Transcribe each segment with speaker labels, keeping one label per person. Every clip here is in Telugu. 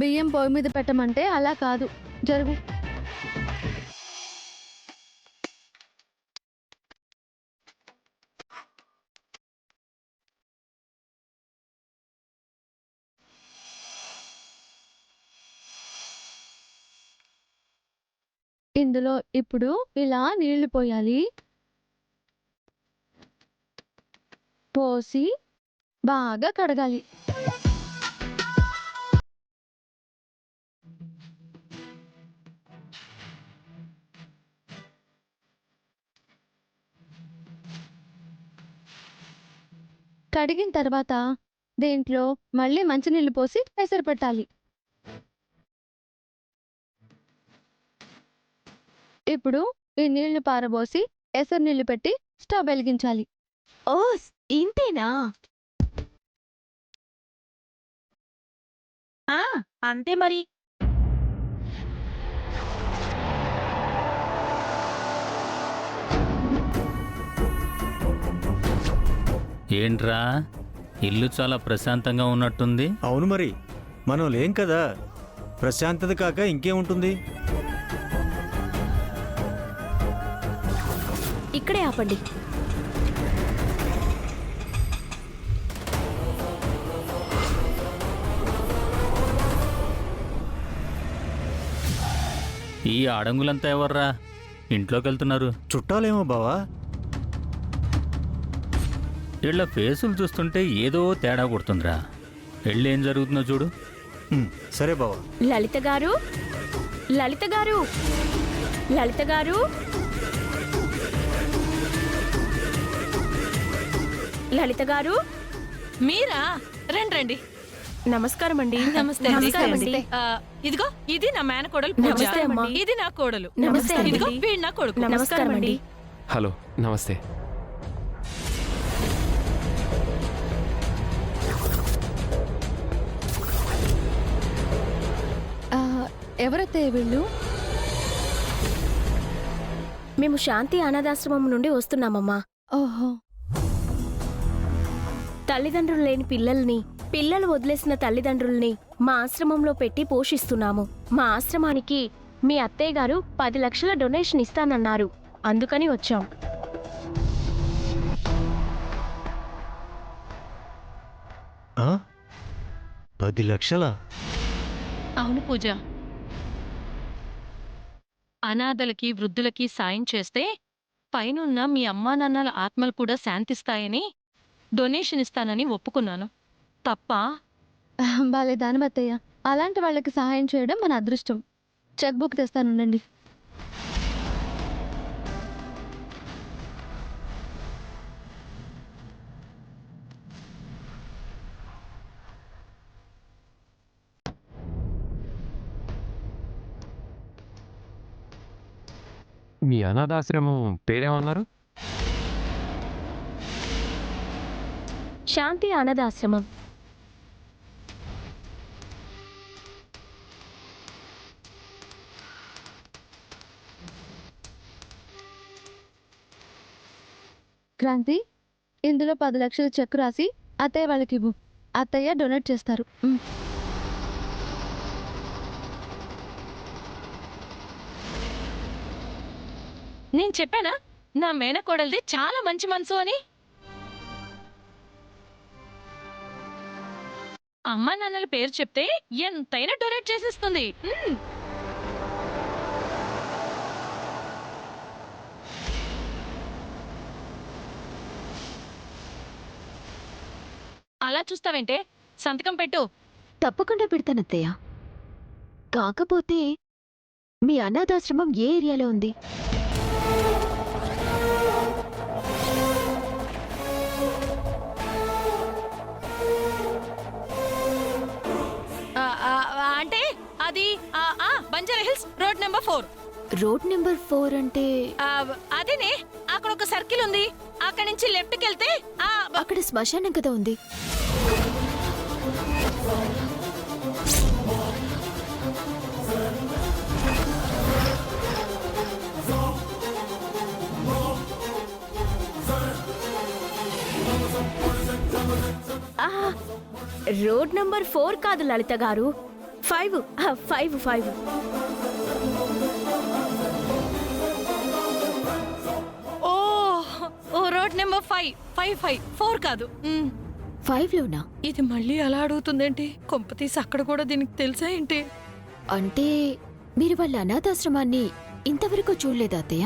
Speaker 1: బియ్యం పొయ్యి మీద పెట్టమంటే అలా కాదు. జరుగు. ఇందులో ఇప్పుడు ఇలా నీళ్లు పోయాలి. పోసి బాగా కడగాలి. కడిగిన తర్వాత దీంట్లో మళ్ళీ మంచినీళ్ళు పోసి పెసరు పెట్టాలి. ఇప్పుడు ఈ నీళ్లు పారబోసి ఎసరు నీళ్లు పెట్టి స్టవ్ వెలిగించాలి.
Speaker 2: ఓ ఇంతేనా? అంతే మరి.
Speaker 3: ఏంట్రా ఇల్లు చాలా ప్రశాంతంగా ఉన్నట్టుంది.
Speaker 4: అవును మరి, మనం లేం కదా, ప్రశాంతత కాక ఇంకేముంటుంది.
Speaker 2: ఇక్కడే ఆపండి.
Speaker 3: ఈ ఆడంగులంతా ఎవర్రా ఇంట్లోకి వెళ్తున్నారు?
Speaker 4: చుట్టాలేమో బావా.
Speaker 3: వీళ్ళ ఫేసులు చూస్తుంటే ఏదో తేడా కొడుతుందిరా. వెళ్ళి ఏం జరుగుతుందో చూడు.
Speaker 4: సరే బావా.
Speaker 2: లలిత గారు, లలిత గారు, లలిత గారు, లలిత గారు,
Speaker 5: మీరా? రండి రండి.
Speaker 2: నమస్కారం అండి.
Speaker 5: నమస్తే.
Speaker 2: నమస్కారం అండి.
Speaker 5: ఇదిగో ఇది నా మేనకోడలు
Speaker 2: నమస్తే అమ్మా.
Speaker 5: ఇది నా కోడలు.
Speaker 2: నమస్తే అండి.
Speaker 5: ఇదిగో వీడు నా కొడుకు.
Speaker 2: నమస్కారం అండి.
Speaker 6: హలో, నమస్తే.
Speaker 1: ఎవరైతే వీళ్ళు?
Speaker 2: మేము శాంతి అనాథాశ్రమం నుండి వస్తున్నామమ్మా.
Speaker 1: ఓహో.
Speaker 2: తల్లిదండ్రులు లేని పిల్లల్ని, పిల్లలు వదిలేసిన తల్లిదండ్రుల్ని మా ఆశ్రమంలో పెట్టి పోషిస్తున్నాము. మా ఆశ్రమానికి మీ అత్తయ్య గారు 10 లక్షల డొనేషన్ ఇస్తానన్నారు, అందుకని వచ్చాం.
Speaker 4: ఆ? 10 లక్షలా?
Speaker 5: అవును పూజ. అనాథలకి వృద్ధులకి సాయం చేస్తే పైనున్న మీ అమ్మా నాన్నల ఆత్మలు కూడా శాంతిస్తాయని డొనేషన్ ఇస్తానని ఒప్పుకున్నాను. తప్ప?
Speaker 1: బాలే దానవత్తయ్య, అలాంటి వాళ్ళకి సహాయం చేయడం మన అదృష్టం. Cheque book తెస్తానుండండి.
Speaker 6: మీ అనాథాశ్రమం పేరేమన్నారు?
Speaker 2: శాంతి అనాథాశ్రమం.
Speaker 1: క్రాంతి, ఇందులో 10 లక్షల చెక్ రాసి అత్తయ్య వాళ్ళకి ఇవ్వు. అత్తయ్య డొనేట్ చేస్తారు.
Speaker 5: నేను చెప్పానా నా మేనకోడలిది చాలా మంచి మనసు అని? అమ్మా నాన్నల పేరు చెప్తే ఎంతైనా డొనేట్ చేసేస్తుంది. అలా చూస్తావేంటే? సంతకం పెట్టు.
Speaker 7: తప్పకుండా పెడతానత్తయ్య. కాకపోతే మీ అనాథాశ్రమం ఏ ఏరియాలో ఉంది?
Speaker 5: అంటే అది Banjara hills road number 4.
Speaker 7: Road number 4 అంటే?
Speaker 5: అదేనే, అక్కడ ఒక సర్కిల్ ఉంది, అక్కడి నుంచి లెఫ్ట్ కి వెళ్తే
Speaker 7: అక్కడ శ్మశానం కదా ఉంది.
Speaker 2: రోడ్ నంబర్ 4 కాదు లలిత గారు, 5 5 5
Speaker 5: ఓ ఓ రోడ్ నెంబర్ 5 5 5 4 కాదు.
Speaker 7: 5లోనా?
Speaker 5: ఇది మళ్ళీ అలా అడుగుతుందేంటి? కొంపతీసి అక్కడ కూడా దీనికి తెలుసా ఏంటి?
Speaker 7: అంటే మీరు వాళ్ళ అనాథాశ్రమాన్ని ఇంతవరకు చూడలేదా అత్తయ్య?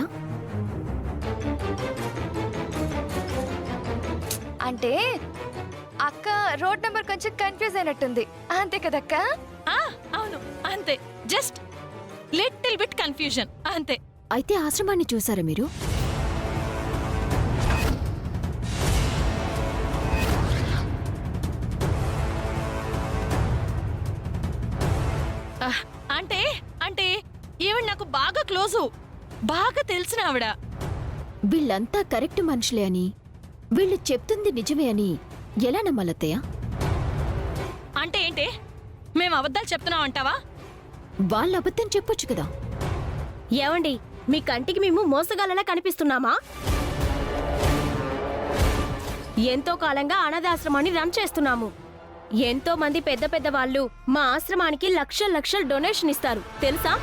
Speaker 8: అంటే అక్క రోడ్ నెంబర్ కొంచెం కన్ఫ్యూజ్ అయినట్టుంది, అంతే కదక్క?
Speaker 5: ఆ, అవును అంతే. జస్ట్ లిటిల్ బిట్ కన్ఫ్యూజన్ అంతే.
Speaker 7: అయితే ఆశ్రమాన్ని చూసారా మీరు?
Speaker 5: అంటే అంటే ఈవిడ నాకు బాగా క్లోజు, బాగా తెలిసిన ఆవిడ.
Speaker 7: వీళ్ళంతా కరెక్ట్ మనుషులే అని, వీళ్ళు చెప్తుంది నిజమే అని ఎలా నమ్మాలత్తయ్య?
Speaker 5: అంటే ఏంటి? మేము అబద్ధాలు చెప్తున్నాం అంటావా?
Speaker 7: వాళ్ళ అబద్ధం చెప్పొచ్చు కదా.
Speaker 2: ఏమండి, మీ కంటికి మేము మోసగాళ్ళలా కనిపిస్తున్నామా? ఎంతో కాలంగా అనాథాశ్రమాన్ని రన్ చేస్తున్నాము. ఎంతో మంది పెద్ద పెద్ద వాళ్ళు మా ఆశ్రమానికి లక్షల లక్షల డొనేషన్ ఇస్తారు తెలుసా?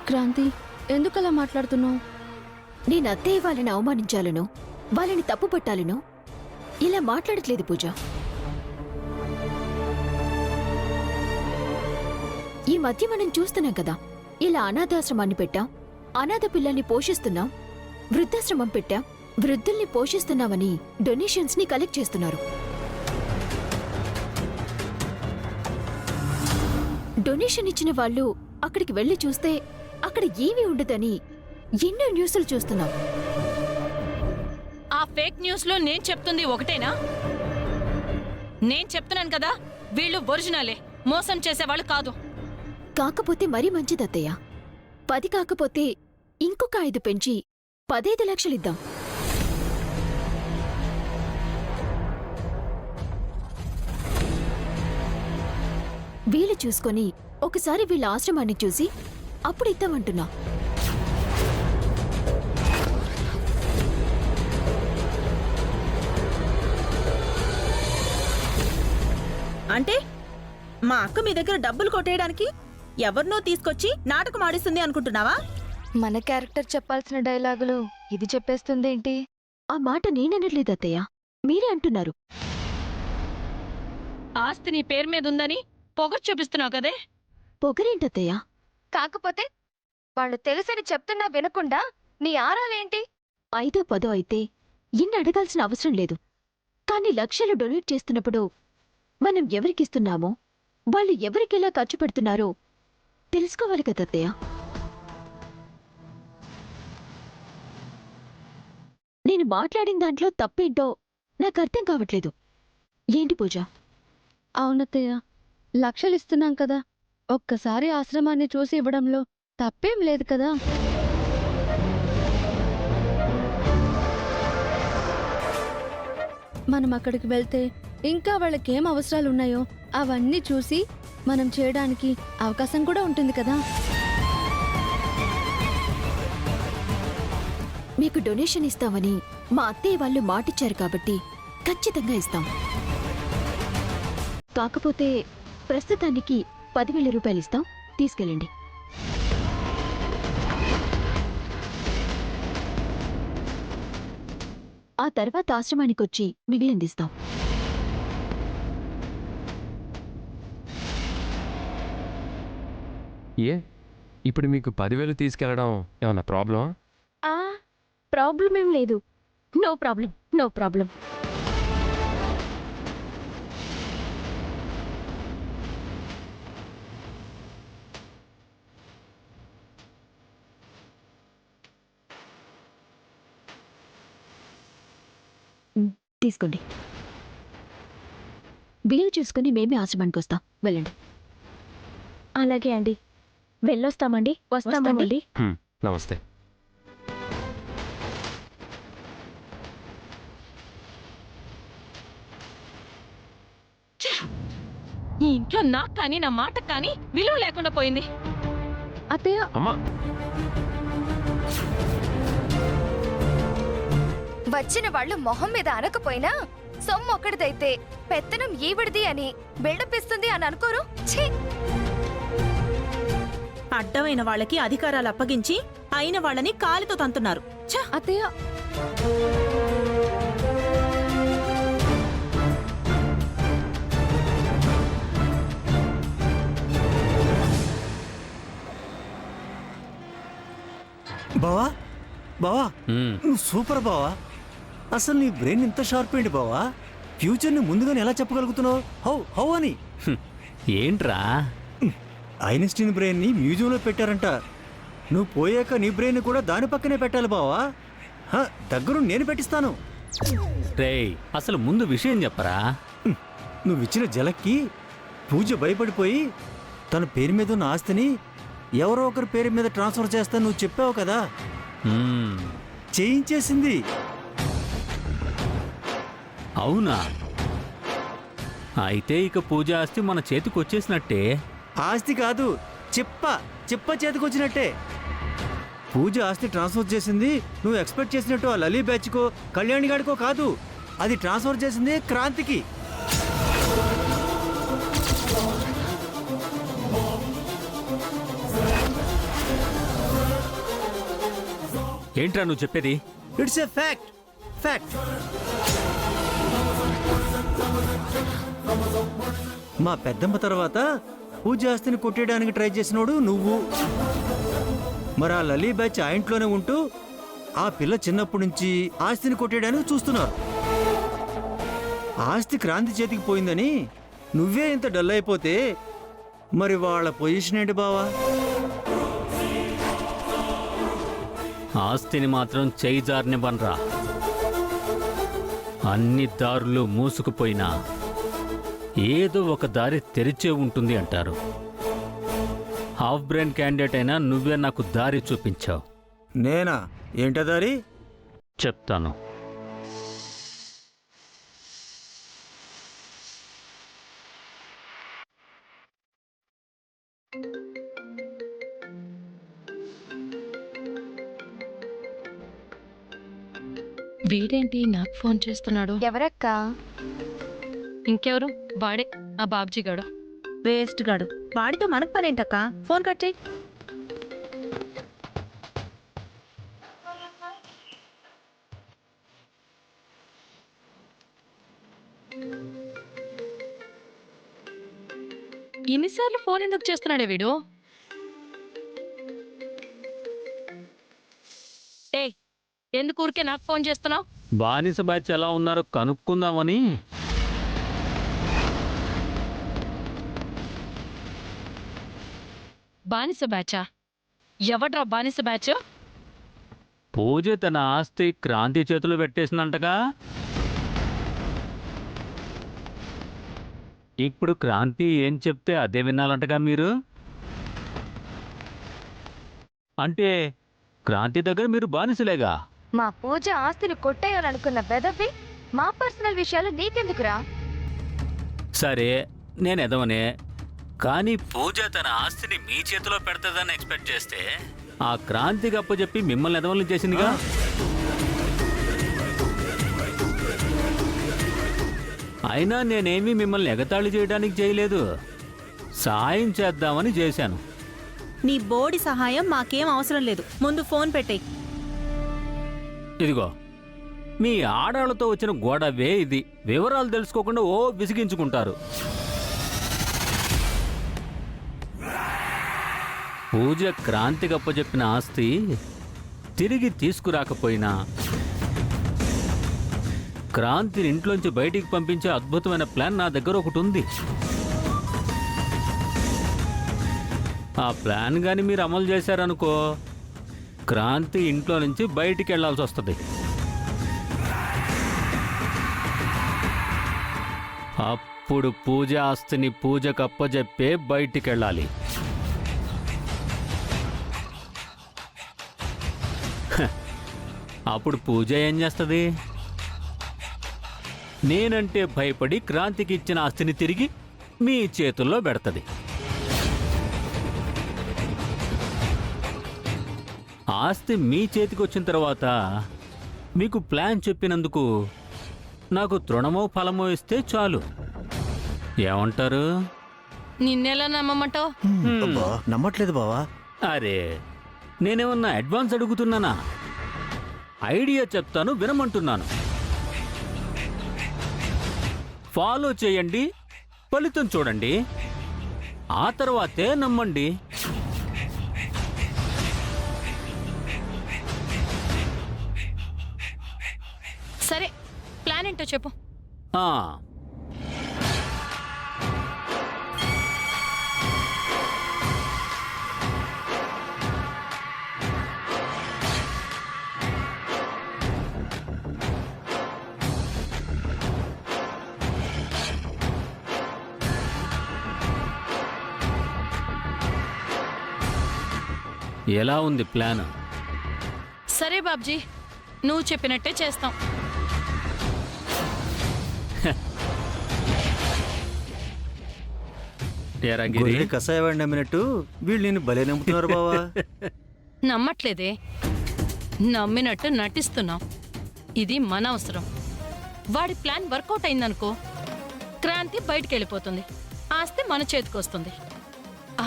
Speaker 1: క్రాంతి, ఎందుకలా మాట్లాడుతున్నావు?
Speaker 7: నేను అత్తయ్య వాళ్ళని అవమానించాలనో వాళ్ళని తప్పు పట్టాలనో ఇలా మాట్లాడట్లేదు పూజ. ఈ మధ్య మనం చూస్తున్నాం కదా, ఇలా అనాథాశ్రమాన్ని పెట్టాం, అనాథ పిల్లల్ని పోషిస్తున్నాం, వృద్ధాశ్రమం పెట్టాం, వృద్ధుల్ని పోషిస్తున్నామని డొనేషన్స్ ని కలెక్ట్ చేస్తున్నారు. డొనేషన్ ఇచ్చిన వాళ్ళు అక్కడికి వెళ్లి చూస్తే అక్కడ ఏమీ ఉండదని ఎన్నో న్యూస్లు చూస్తున్నాం.
Speaker 5: ఆ ఫేక్ న్యూస్ లో నేను చెప్తుంది ఒకటేనా? నేను చెప్తున్నాను కదా, వీళ్ళు ఒరిజినలే, మోసం చేసేవాళ్ళు కాదు.
Speaker 7: కాకపోతే మరీ మంచిదత్తయ్య. 10 కాకపోతే ఇంకొక 5 పెంచి 15 లక్షలిద్దాం. వీలు చూసుకొని ఒకసారి వీళ్ళ ఆశ్రమాన్ని చూసి అప్పుడు ఇద్దామంటున్నా.
Speaker 9: అంటే మా అక్క మీ దగ్గర డబ్బులు కొట్టేయడానికి ఎవరినో తీసుకొచ్చి నాటకం ఆడిస్తుంది అనుకుంటున్నావా?
Speaker 8: మన క్యారెక్టర్ చెప్పాల్సిన డైలాగులు ఇది చెప్పేస్తుందేంటి?
Speaker 7: ఆ మాట నేననట్లేదు అత్తయ్య, మీరే అంటున్నారు.
Speaker 5: ఆస్తి నీ పేరు మీద ఉందని పొగరు చూపిస్తున్నావు కదే.
Speaker 7: పొగరేంటత్తయ్య?
Speaker 8: కాకపోతే వాళ్ళు తెలుసని చెప్తున్నా వినకుండా నీ ఆరాలేంటి?
Speaker 7: 5 10 అయితే ఇన్ని అడగాల్సిన అవసరం లేదు. కానీ లక్షలు డొనేట్ చేస్తున్నప్పుడు మనం ఎవరికిస్తున్నామో, వాళ్ళు ఎవరికెలా ఖర్చు పెడుతున్నారో తెలుసుకోవాలి కదత్తయ్య. నేను మాట్లాడిన దాంట్లో తప్పేంటో నాకు అర్థం కావట్లేదు. ఏంటి పూజ?
Speaker 1: అవునత్తయ్య, లక్షలు ఇస్తున్నాం కదా, ఒక్కసారి ఆశ్రమాన్ని చూసి ఇవ్వడంలో తప్పేం లేదు కదా. మనం అక్కడికి వెళ్తే ఇంకా వాళ్ళకేం అవసరాలున్నాయో అవన్నీ చూసి మనం చేయడానికి అవకాశం కూడా ఉంటుంది కదా.
Speaker 7: మీకు డొనేషన్ ఇస్తామని మా అత్తయ్య వాళ్ళు మాటిచ్చారు కాబట్టి ఖచ్చితంగా ఇస్తాం. కాకపోతే ప్రస్తుతానికి 10,000 రూపాయలు ఇస్తాం, తీసుకెళ్ళండి. ఆ తర్వాత ఆశ్రమానికొచ్చి మిగిలిందిస్తాం.
Speaker 6: ఏ ఇప్పుడు మీకు 10,000 తీసుకెళ్ళడం ఏమన్నా ప్రాబ్లమా?
Speaker 2: ప్రాబ్లం ఏం లేదు. No problem, no problem.
Speaker 7: తీసుకోండి. వీలు చూసుకుని మేమే ఆశ్రమానికి వస్తాం, వెళ్ళండి.
Speaker 2: అలాగే అండి, వెళ్ళొస్తామండి. వస్తామండి.
Speaker 6: నమస్తే.
Speaker 5: ఈ ఇంట్లో నాకు కానీ నా మాట కానీ విలువ లేకుండా పోయింది.
Speaker 1: అత్తయ్య,
Speaker 6: అమ్మా,
Speaker 8: వచ్చిన వాళ్ళు మొహం మీద అనకపోయినా సొమ్ము ఒకటిదైతే పెత్తనం ఈవిడిది అని బిల్డప్ ఇస్తుంది అని అనుకోరు. ఛీ!
Speaker 9: అడ్డమైన వాళ్ళకి అధికారాలు అప్పగించి అయిన వాళ్ళని కాలితో తంతున్నారు. ఛ!
Speaker 1: అత్తయ్య,
Speaker 4: బావా బావా
Speaker 3: ఉమ్,
Speaker 4: నువ్వు సూపర్ బావా. అసలు నీ బ్రెయిన్ ఇంత షార్ప్ ఏంటి బావా? ఫ్యూచర్ని ముందుగానే ఎలా చెప్పగలుగుతున్నావు? హౌ హౌ అని?
Speaker 3: ఏంట్రా?
Speaker 4: ఐన్స్టీన్ బ్రెయిన్ని మ్యూజియంలో పెట్టారంట. నువ్వు పోయాక నీ బ్రెయిన్ కూడా దాని పక్కనే పెట్టాలి బావా. దగ్గరుండి నేను పెట్టిస్తాను.
Speaker 3: రేయ్, అసలు ముందు విషయం చెప్పరా?
Speaker 4: నువ్వు ఇచ్చిన జలక్కి పూజ భయపడిపోయి తన పేరు మీద ఉన్న ఆస్తిని ఎవరో ఒకరి పేరు మీద ట్రాన్స్ఫర్ చేస్తాను నువ్వు చెప్పావు కదా,
Speaker 3: ఉమ్,
Speaker 4: చేయించేసింది.
Speaker 3: అవునా? అయితే ఇక పూజ ఆస్తి మన చేతికి వచ్చేసినట్టే.
Speaker 4: ఆస్తి కాదు, చిప్ప చేతికొచ్చినట్టే. పూజ ఆస్తి ట్రాన్స్ఫర్ చేసింది నువ్వు ఎక్స్పెక్ట్ చేసినట్టు ఆ లలీ బ్యాచ్కో కళ్యాణి గాడికో కాదు. అది ట్రాన్స్ఫర్ చేసింది క్రాంతికి.
Speaker 3: ఏంట్రా నువ్వు చెప్పేది?
Speaker 4: It's a fact. మా పెద్దమ్మ తర్వాత పూజ ఆస్తిని కొట్టేయడానికి ట్రై చేసినోడు నువ్వు. మరి ఆ లలీ బ్యాచ్ ఆ ఇంట్లోనే ఉంటూ ఆ పిల్ల చిన్నప్పటి నుంచి ఆస్తిని కొట్టేయడానికి చూస్తున్నారు. ఆస్తి క్రాంతి చేతికి పోయిందని నువ్వే ఇంత డల్ అయిపోతే మరి వాళ్ళ పొజిషన్ ఏంటి బావా?
Speaker 3: ఆస్తిని మాత్రం చేయి జారనివ్వనరా. అన్ని దారులు మూసుకుపోయినా ఏదో ఒక దారి తెరిచే ఉంటుంది అంటారు. హాఫ్ బ్రెయిన్ క్యాండిడేట్ అయినా నువ్వే నాకు దారి చూపించావు.
Speaker 4: నేనా? ఏంటా దారి?
Speaker 3: చెప్తాను.
Speaker 5: వీడేంటి నాకు ఫోన్ చేస్తున్నాడు?
Speaker 8: ఎవరక్క?
Speaker 5: ఇంకెవరు? వాడే, ఆ బాబ్జీ గాడు.
Speaker 9: వేస్ట్ గాడు. వాడితో మనకు పనేంటక్క? ఫోన్ కట్ చేయి.
Speaker 5: ఎన్నిసార్లు ఫోన్ ఎందుకు చేస్తున్నాడే వీడు? ఏ, ఎందుకు ఊరికే నాకు ఫోన్ చేస్తున్నావు?
Speaker 3: బానిస బ్యాచ్ ఎలా ఉన్నారో కనుక్కుందామని.
Speaker 5: బానిస బ్యాచా? ఎవడ్రా బానిస బ్యాచ్?
Speaker 3: పూజ తన ఆస్తి క్రాంతి చేతులు పెట్టేసిందంటగా. ఇప్పుడు క్రాంతి ఏం చెప్తే అదే వినాలంటగా మీరు. అంటే క్రాంతి దగ్గర మీరు బానిసలేగా.
Speaker 8: మా పూజ ఆస్తిని కొట్టేయాలనుకున్న బెదవి మా పర్సనల్ విషయాలు నీకెందుకురా?
Speaker 3: సరే, నేను ఎదవనే. కానీ పూజ తన ఆస్తిని మీ చేతిలో పెడతదని ఎక్స్పెక్ట్ చేస్తే ఆ క్రాంతికి అప్పచెప్పి మిమ్మల్ని ఎదవల్ని చేసిందిగా. అయినా నేనేమీ మిమ్మల్ని ఎగతాళి చేయడానికి చేయలేదు, సాయం చేద్దామని చేశాను.
Speaker 9: నీ బోడి సహాయం మాకేం అవసరం లేదు. ముందు ఫోన్ పెట్టేయ్.
Speaker 3: ఇదిగో, మీ ఆడాళ్ళతో వచ్చిన గొడవే ఇది. వివరాలు తెలుసుకోకుండా ఓ విసిగించుకుంటారు. పూజ క్రాంతికి అప్పచెప్పిన ఆస్తి తిరిగి తీసుకురాకపోయినా క్రాంతిని ఇంట్లోంచి బయటికి పంపించే అద్భుతమైన ప్లాన్ నా దగ్గర ఒకటి ఉంది. ఆ ప్లాన్ కానీ మీరు అమలు చేశారనుకో, క్రాంతి ఇంట్లో నుంచి బయటికి వెళ్లాల్సి వస్తుంది. అప్పుడు పూజ ఆస్తిని పూజకు అప్పచెప్పే బయటికి వెళ్ళాలి. అప్పుడు పూజ ఏం చేస్తుంది? నేనంటే భయపడి క్రాంతికి ఇచ్చిన ఆస్తిని తిరిగి మీ చేతుల్లో పెడతది. ఆస్తి మీ చేతికి వచ్చిన తర్వాత మీకు ప్లాన్ చెప్పినందుకు నాకు తృణమో ఫలమో ఇస్తే చాలు. ఏమంటారు?
Speaker 5: నిన్నెలా నమ్మమంటావు?
Speaker 4: అబ్బా, నమ్మట్లేదు బావా.
Speaker 3: అరే, నేనేమన్నా అడ్వాన్స్ అడుగుతున్నానా? ఐడియా చెప్తాను, వినమంటున్నాను. ఫాలో చేయండి, ఫలితం చూడండి, ఆ తర్వాతే నమ్మండి.
Speaker 5: సరే, ప్లాన్ ఏంటో చెప్పు.
Speaker 3: ఆ, ఎలా ఉంది ప్లాన్?
Speaker 5: సరే బాబ్జీ, నువ్వు చెప్పినట్టే చేస్తాం.
Speaker 3: ఏరా గిరి?
Speaker 4: గొర్రె కషాయవాడిని నమ్మినట్టు వీళ్ళు నేను భలే నమ్ముతున్నారు బావా.
Speaker 5: నమ్మట్లేదే, నమ్మినట్టు నటిస్తున్నాం. ఇది మన అవసరం. వాడి ప్లాన్ వర్కౌట్ అయిందనుకో, క్రాంతి బయటికి వెళ్ళిపోతుంది, ఆస్తి మన చేతికొస్తుంది.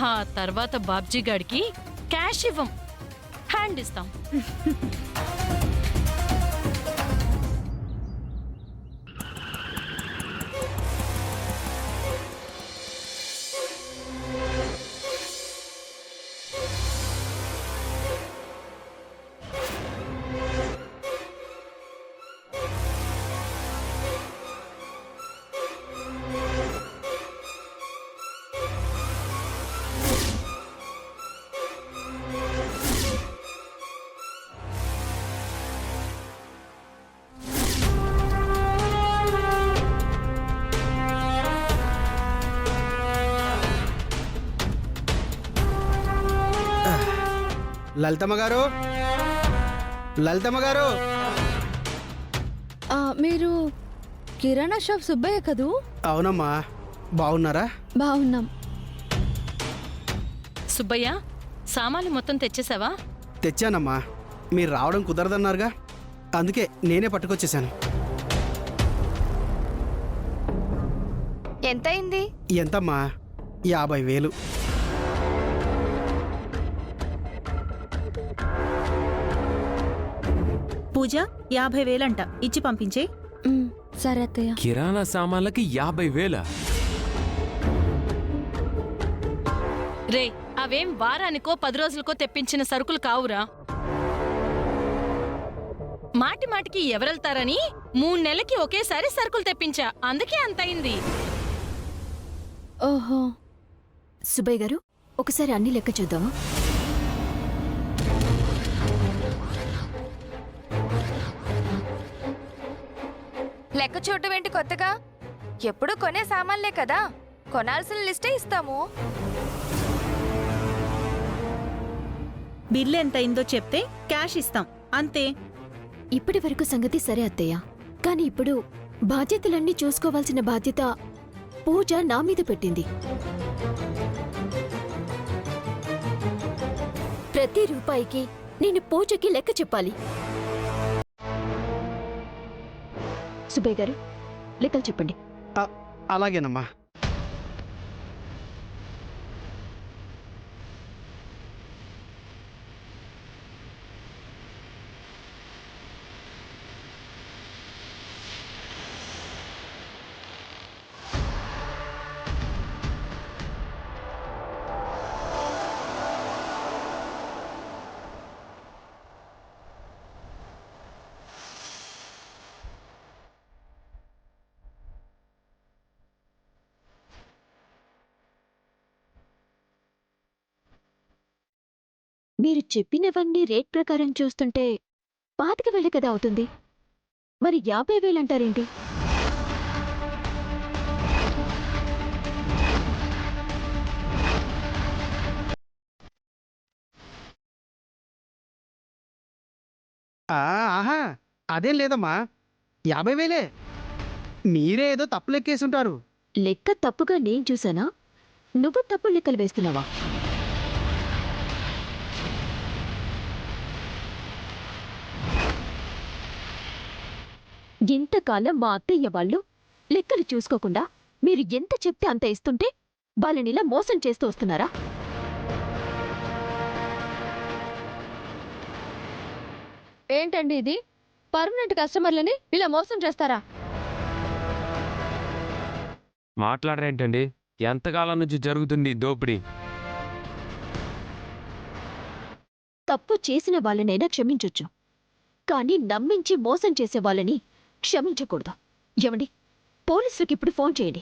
Speaker 5: ఆ తర్వాత బాబ్జీ గాడికి క్యాష్ ఇవ్వం, హ్యాండ్ ఇస్తాం.
Speaker 10: లలితమ్మ గారు, లలితమ్మ గారు.
Speaker 1: మీరు కిరాణా షాప్ సుబ్బయ్య కదూ?
Speaker 10: అవునమ్మా, బాగున్నారా?
Speaker 1: బాగున్నాం.
Speaker 5: సుబ్బయ్య, సామాన్లు మొత్తం తెచ్చేసావా?
Speaker 10: తెచ్చానమ్మా, మీరు రావడం కుదరదన్నారుగా, అందుకే నేనే పట్టుకొచ్చేసాను.
Speaker 8: ఎంతయింది?
Speaker 10: ఎంతమ్మా? 50,000.
Speaker 9: పూజ 50,000 అంట, ఇచ్చి పంపించే.
Speaker 1: సరే అత్తయ్య.
Speaker 6: కిరాణా సామాన్లకి 50,000?
Speaker 5: రే, అవేం వారానికో 10 రోజులకో తెప్పించిన సరుకులు కావురా. మాటి మాటికి ఎవరెళ్తారని 3 నెలలకి ఒకేసారి సరుకులు తెప్పించా, అందుకే అంతయింది.
Speaker 1: ఓహో.
Speaker 7: సుబ్బయ్య గారు, ఒకసారి అన్ని లెక్క చూద్దామా?
Speaker 8: లెక్క చూడటం ఏంటి కొత్తగా? ఎప్పుడు కొనే సామాన్లే కదా, కొనాల్సిన లిస్టే ఇస్తాము.
Speaker 9: బిల్లు ఎంత అయిందో చెప్తే క్యాష్ ఇస్తాం, అంతే.
Speaker 7: ఇప్పటి వరకు సంగతి సరే అత్తయ్య, కానీ ఇప్పుడు బాధ్యతలన్నీ చూసుకోవాల్సిన బాధ్యత పూజ నా మీద పెట్టింది. ప్రతి రూపాయికి నేను పూజకి లెక్క చెప్పాలి. సుబ్బయ్య గారు, లెక్కలు చెప్పండి.
Speaker 10: అలాగేనమ్మా.
Speaker 7: మీరు చెప్పినవన్నీ రేట్ ప్రకారం చూస్తుంటే 25,000 కదా అవుతుంది. మరి 50,000 అంటారేంటి?
Speaker 10: ఆహా, అదేం లేదమ్మా, 50,000. మీరే ఏదో తప్పు లెక్కేసుంటారు.
Speaker 7: లెక్క తప్పుగా నేను చూసానా? నువ్వు తప్పు లెక్కలు వేస్తున్నావా? ఇంతకాలం మా అత్తయ్య వాళ్ళు లెక్కలు చూసుకోకుండా మీరు ఎంత చెప్తే అంత ఇస్తుంటే వాళ్ళనిలా మోసం చేస్తూ వస్తున్నారా?
Speaker 1: ఏంటండి ఇది? పర్మనెంట్ కస్టమర్లని ఇలా మోసం చేస్తారా?
Speaker 6: మాట్లాడరేంటండి? ఎంతకాలం నుంచి జరుగుతుంది ఈ దోపిడీ?
Speaker 7: తప్పు చేసిన వాళ్ళనైనా క్షమించొచ్చు, కానీ నమ్మించి మోసం చేసే వాళ్ళని క్షమించకూడదు. ఏమండి, పోలీసులకి ఇప్పుడు ఫోన్ చేయండి.